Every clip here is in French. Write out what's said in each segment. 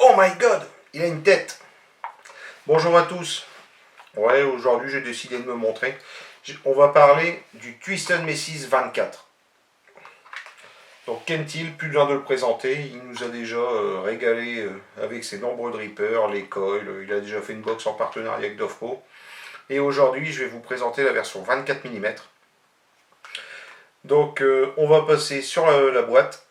Oh my god, il a une tête. Bonjour à tous. Ouais, aujourd'hui j'ai décidé de me montrer. On va parler du Twisted Messis 24. Donc Kent Hill, plus besoin de le présenter, il nous a déjà régalé avec ses nombreux drippers, les coils, il a déjà fait une box en partenariat avec Dovco. Et aujourd'hui je vais vous présenter la version 24 mm. Donc on va passer sur la boîte,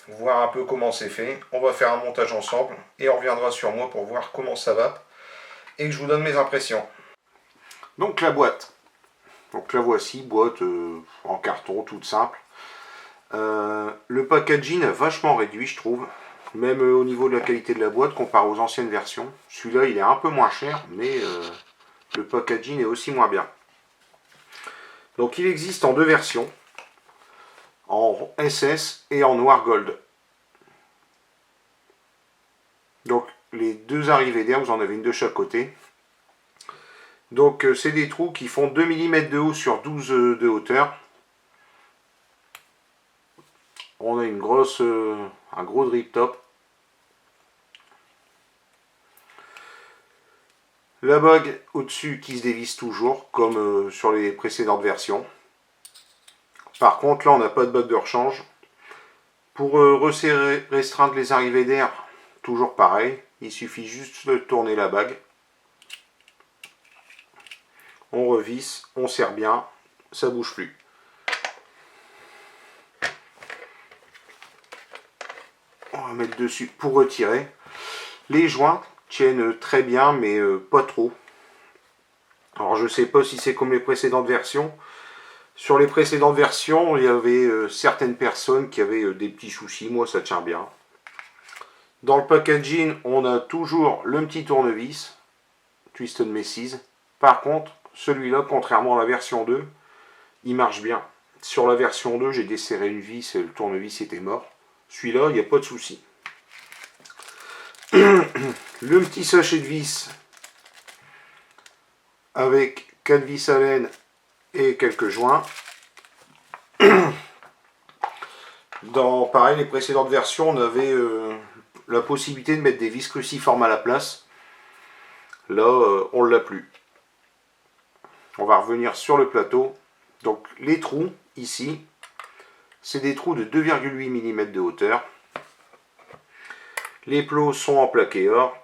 voir un peu comment c'est fait, on va faire un montage ensemble et on reviendra sur moi pour voir comment ça va et que je vous donne mes impressions. Donc la boîte. Donc la voici, boîte en carton, toute simple. Le packaging a vachement réduit, je trouve. Même au niveau de la qualité de la boîte, comparé aux anciennes versions. Celui-là, il est un peu moins cher, mais le packaging est aussi moins bien. Donc il existe en deux versions. En SS et en noir gold. Donc les deux arrivées d'air, vous en avez une de chaque côté. Donc c'est des trous qui font 2 mm de haut sur 12 de hauteur. On a un gros drip top. La bague au-dessus qui se dévisse toujours, comme sur les précédentes versions. Par contre, là, on n'a pas de bague de rechange. Pour resserrer, restreindre les arrivées d'air, toujours pareil. Il suffit juste de tourner la bague. On revisse, on serre bien, ça ne bouge plus. On va mettre dessus pour retirer. Les joints tiennent très bien, mais pas trop. Alors je ne sais pas si c'est comme les précédentes versions. Sur les précédentes versions, il y avait certaines personnes qui avaient des petits soucis. Moi, ça tient bien. Dans le packaging, on a toujours le petit tournevis, Twisted Messis. Par contre, celui-là, contrairement à la version 2, il marche bien. Sur la version 2, j'ai desserré une vis et le tournevis était mort. Celui-là, il n'y a pas de souci. Le petit sachet de vis avec 4 vis à laine et quelques joints. Dans pareil, les précédentes versions, on avait la possibilité de mettre des vis cruciformes à la place. Là, on ne l'a plus. On va revenir sur le plateau. Donc les trous, ici, c'est des trous de 2,8 mm de hauteur. Les plots sont en plaqué or.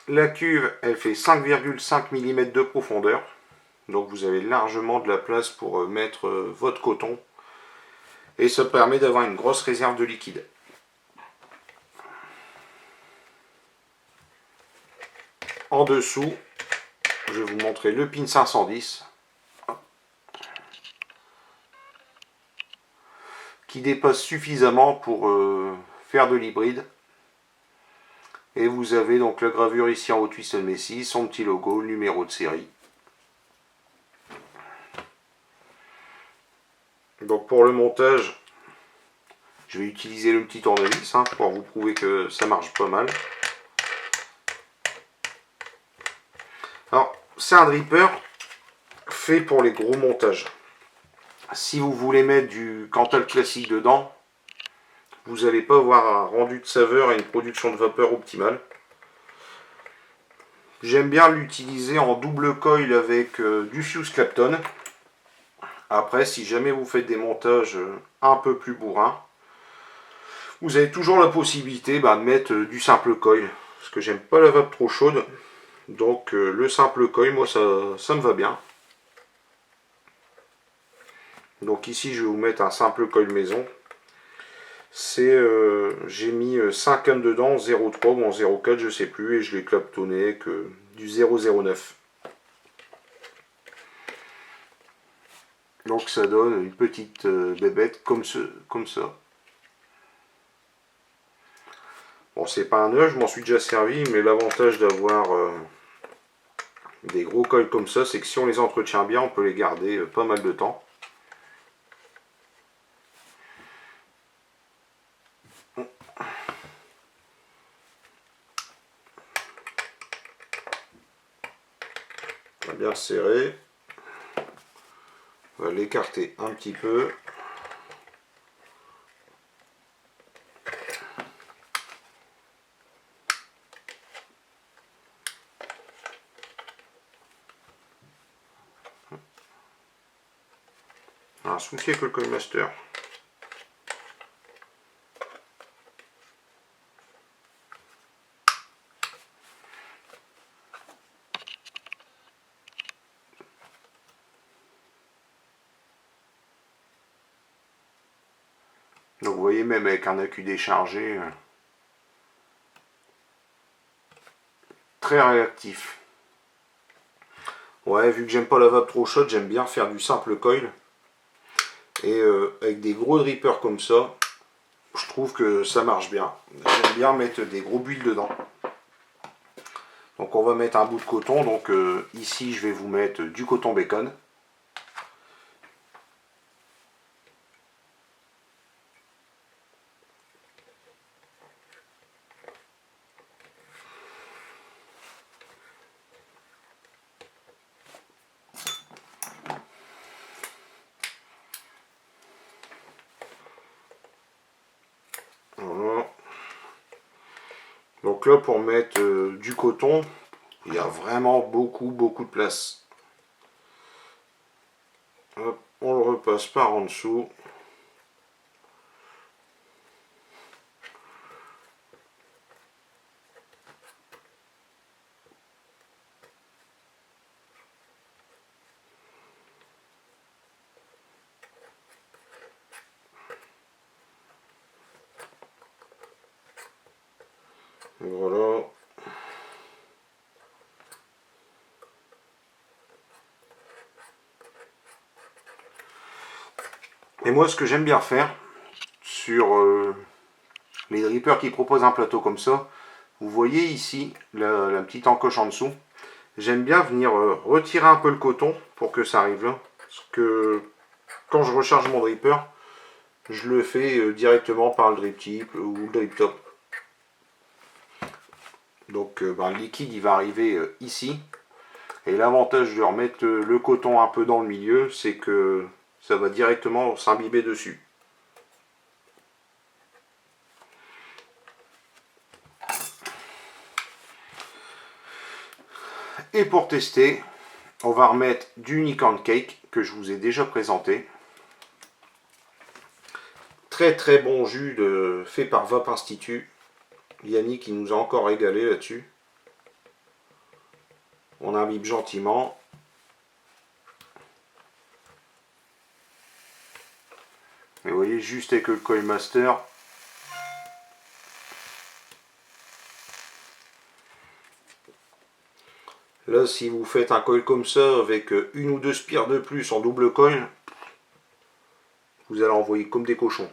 La cuve, elle fait 5,5 mm de profondeur. Donc vous avez largement de la place pour mettre votre coton. Et ça permet d'avoir une grosse réserve de liquide. En dessous, je vais vous montrer le pin 510 qui dépasse suffisamment pour faire de l'hybride. Et vous avez donc la gravure ici en haut Twisted Messis, son petit logo, le numéro de série. Donc pour le montage, je vais utiliser le petit tournevis pour vous prouver que ça marche pas mal. Alors, c'est un dripper fait pour les gros montages. Si vous voulez mettre du Cantal classique dedans, vous n'allez pas avoir un rendu de saveur et une production de vapeur optimale. J'aime bien l'utiliser en double coil avec du Fuse Clapton. Après, si jamais vous faites des montages un peu plus bourrins, vous avez toujours la possibilité de mettre du simple coil. Parce que j'aime pas la vape trop chaude. Donc le simple coil, moi ça me va bien. Donc ici je vais vous mettre un simple coil maison. C'est j'ai mis 5 cannes dedans, 0,3 ou en 0,4 je sais plus, et je l'ai claptonné avec du 0,09. Donc ça donne une petite bébête comme ça. Bon, c'est pas un neuf, je m'en suis déjà servi, mais l'avantage d'avoir des gros coils comme ça, c'est que si on les entretient bien, on peut les garder pas mal de temps. On va bien le serrer. On va l'écarter un petit peu. Un souci avec le Coilmaster. Donc vous voyez, même avec un accu déchargé, très réactif. Ouais, vu que j'aime pas la vape trop chaude, j'aime bien faire du simple coil. Et avec des gros drippers comme ça, je trouve que ça marche bien. J'aime bien mettre des gros builds dedans. Donc on va mettre un bout de coton. Donc ici, je vais vous mettre du coton bacon. Voilà. Donc là, pour mettre du coton, il y a vraiment beaucoup de place. Hop, on le repasse par en dessous. Voilà. Et moi, ce que j'aime bien faire sur les drippers qui proposent un plateau comme ça, vous voyez ici la petite encoche en dessous. J'aime bien venir retirer un peu le coton pour que ça arrive là. Parce que quand je recharge mon dripper, je le fais directement par le drip tip ou le drip top. Donc le liquide il va arriver ici. Et l'avantage de remettre le coton un peu dans le milieu, c'est que ça va directement s'imbiber dessus. Et pour tester, on va remettre du Unicorn Cake que je vous ai déjà présenté. Très bon jus fait par Vape Institut. Yannick il nous a encore régalé là-dessus. On imbibe gentiment. Et vous voyez, juste avec le Coilmaster, là, si vous faites un coil comme ça avec une ou deux spires de plus en double coil, vous allez envoyer comme des cochons.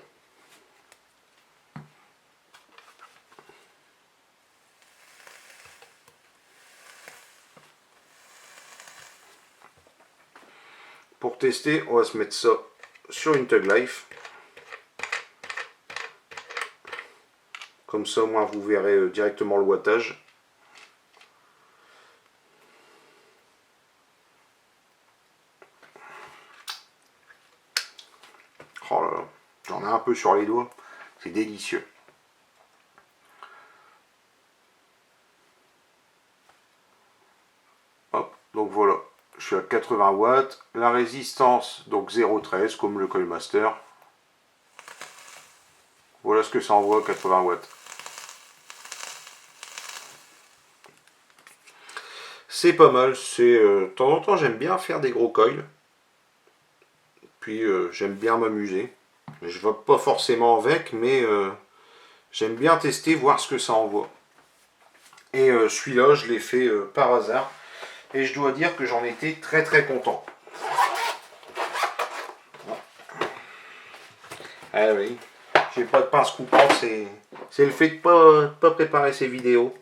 Pour tester, on va se mettre ça sur une Tug Life. Comme ça, au moins, vous verrez directement le wattage. Oh là là, j'en ai un peu sur les doigts. C'est délicieux. Hop, donc voilà. Je suis à 80 watts. La résistance, donc 0,13 comme le Coilmaster. Voilà ce que ça envoie à 80 watts. C'est pas mal. De temps en temps, j'aime bien faire des gros coils. Puis j'aime bien m'amuser. Je ne vais pas forcément avec, mais j'aime bien tester, voir ce que ça envoie. Et celui-là, je l'ai fait par hasard. Et je dois dire que j'en étais très content. Ah oui, j'ai pas de pince coupante, c'est le fait de pas préparer ces vidéos.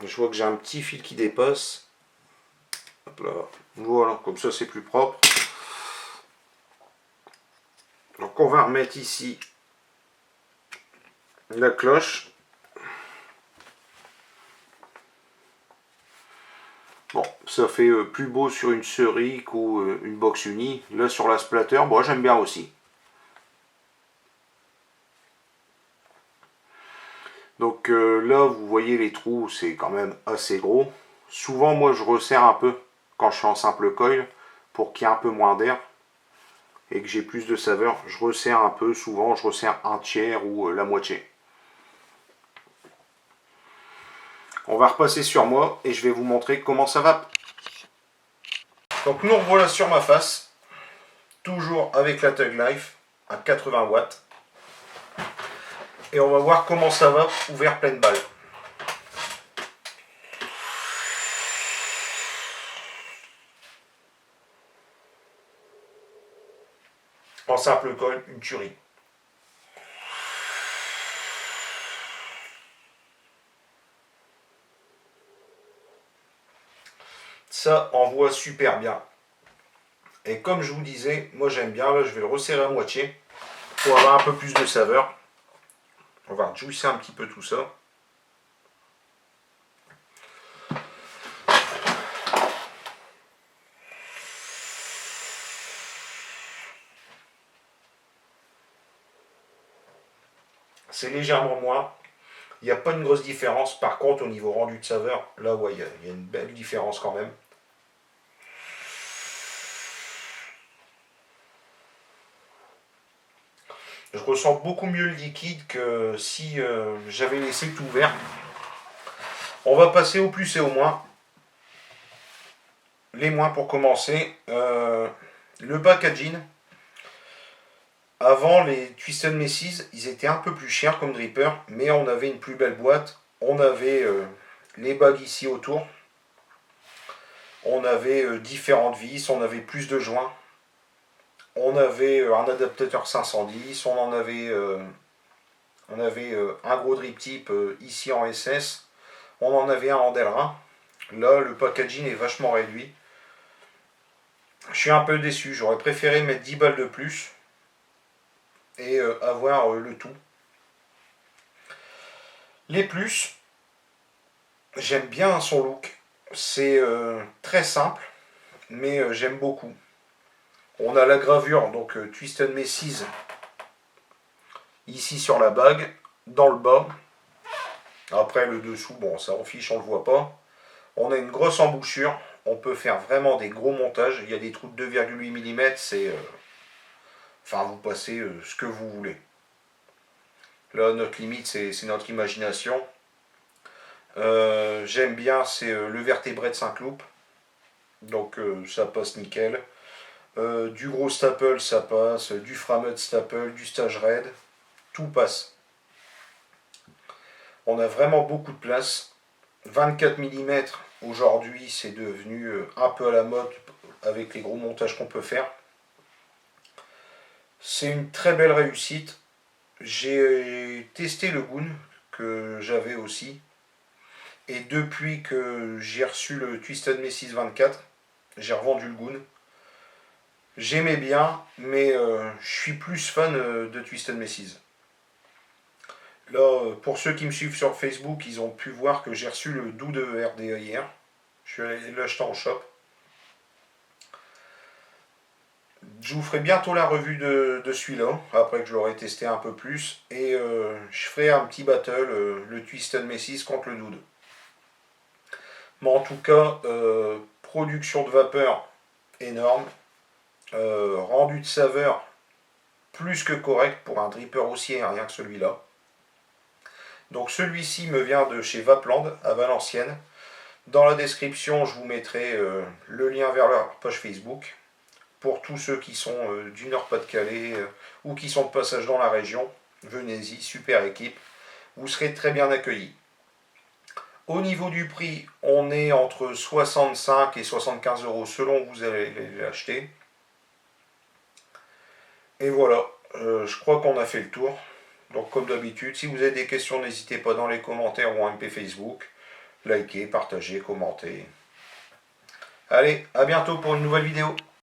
Je vois que j'ai un petit fil qui dépasse. Hop là. Voilà, comme ça c'est plus propre. Donc on va remettre ici la cloche. Bon, ça fait plus beau sur une Seric ou une box unie. Là sur la splatter, bon j'aime bien aussi. Donc là vous voyez les trous, c'est quand même assez gros. Souvent moi je resserre un peu quand je suis en simple coil pour qu'il y ait un peu moins d'air et que j'ai plus de saveur. Je resserre un peu, souvent je resserre un tiers ou la moitié. On va repasser sur moi et je vais vous montrer comment ça va. Donc nous revoilà sur ma face, toujours avec la Tug Life à 80 watts. Et on va voir comment ça va ouvert pleine balle. En simple colle, une tuerie. Ça envoie super bien. Et comme je vous disais, moi j'aime bien, là je vais le resserrer à moitié pour avoir un peu plus de saveur. On va rejuicer un petit peu tout ça. C'est légèrement moins. Il n'y a pas une grosse différence. Par contre, au niveau rendu de saveur, là, ouais, il y a une belle différence quand même. Je ressens beaucoup mieux le liquide que si j'avais laissé tout ouvert. On va passer au plus et au moins. Les moins pour commencer. Le packaging. Avant, les Twisted Messis, ils étaient un peu plus chers comme dripper, mais on avait une plus belle boîte. On avait les bagues ici autour. On avait différentes vis, on avait plus de joints. On avait un adaptateur 510, on avait un gros drip tip ici en SS. On en avait un en Delrin. Là, le packaging est vachement réduit. Je suis un peu déçu, j'aurais préféré mettre 10 balles de plus et avoir le tout. Les plus, j'aime bien son look. C'est très simple, mais j'aime beaucoup. On a la gravure, donc Twisted Messis, ici sur la bague, dans le bas. Après le dessous, bon, ça en fiche, on ne le voit pas. On a une grosse embouchure, on peut faire vraiment des gros montages. Il y a des trous de 2,8 mm, c'est... Enfin, vous passez ce que vous voulez. Là, notre limite, c'est notre imagination. J'aime bien, c'est le vertébré de Saint-Cloud. Donc, ça passe nickel. Du gros staple, ça passe. Du Framud staple, du stage red. Tout passe. On a vraiment beaucoup de place. 24 mm, aujourd'hui, c'est devenu un peu à la mode avec les gros montages qu'on peut faire. C'est une très belle réussite. J'ai testé le Goon que j'avais aussi. Et depuis que j'ai reçu le Twisted Messis 24, j'ai revendu le Goon. J'aimais bien, mais je suis plus fan de Twisted Messis. Là, pour ceux qui me suivent sur Facebook, ils ont pu voir que j'ai reçu le doux de RDA hier. Je suis allé l'acheter en shop. Je vous ferai bientôt la revue de celui-là, après que je l'aurai testé un peu plus. Et je ferai un petit battle, le Twisted Messis contre le Dude. Mais en tout cas, production de vapeur énorme. Rendu de saveur plus que correct pour un dripper aussi aérien que celui-là. Donc celui-ci me vient de chez Vapland à Valenciennes. Dans la description, je vous mettrai le lien vers leur page Facebook. Pour tous ceux qui sont du Nord-Pas-de-Calais ou qui sont de passage dans la région, venez-y, super équipe, vous serez très bien accueillis. Au niveau du prix, on est entre 65 et 75 euros selon où vous allez l'acheter. Et voilà, je crois qu'on a fait le tour. Donc comme d'habitude, si vous avez des questions, n'hésitez pas dans les commentaires ou en MP Facebook. Likez, partagez, commentez. Allez, à bientôt pour une nouvelle vidéo.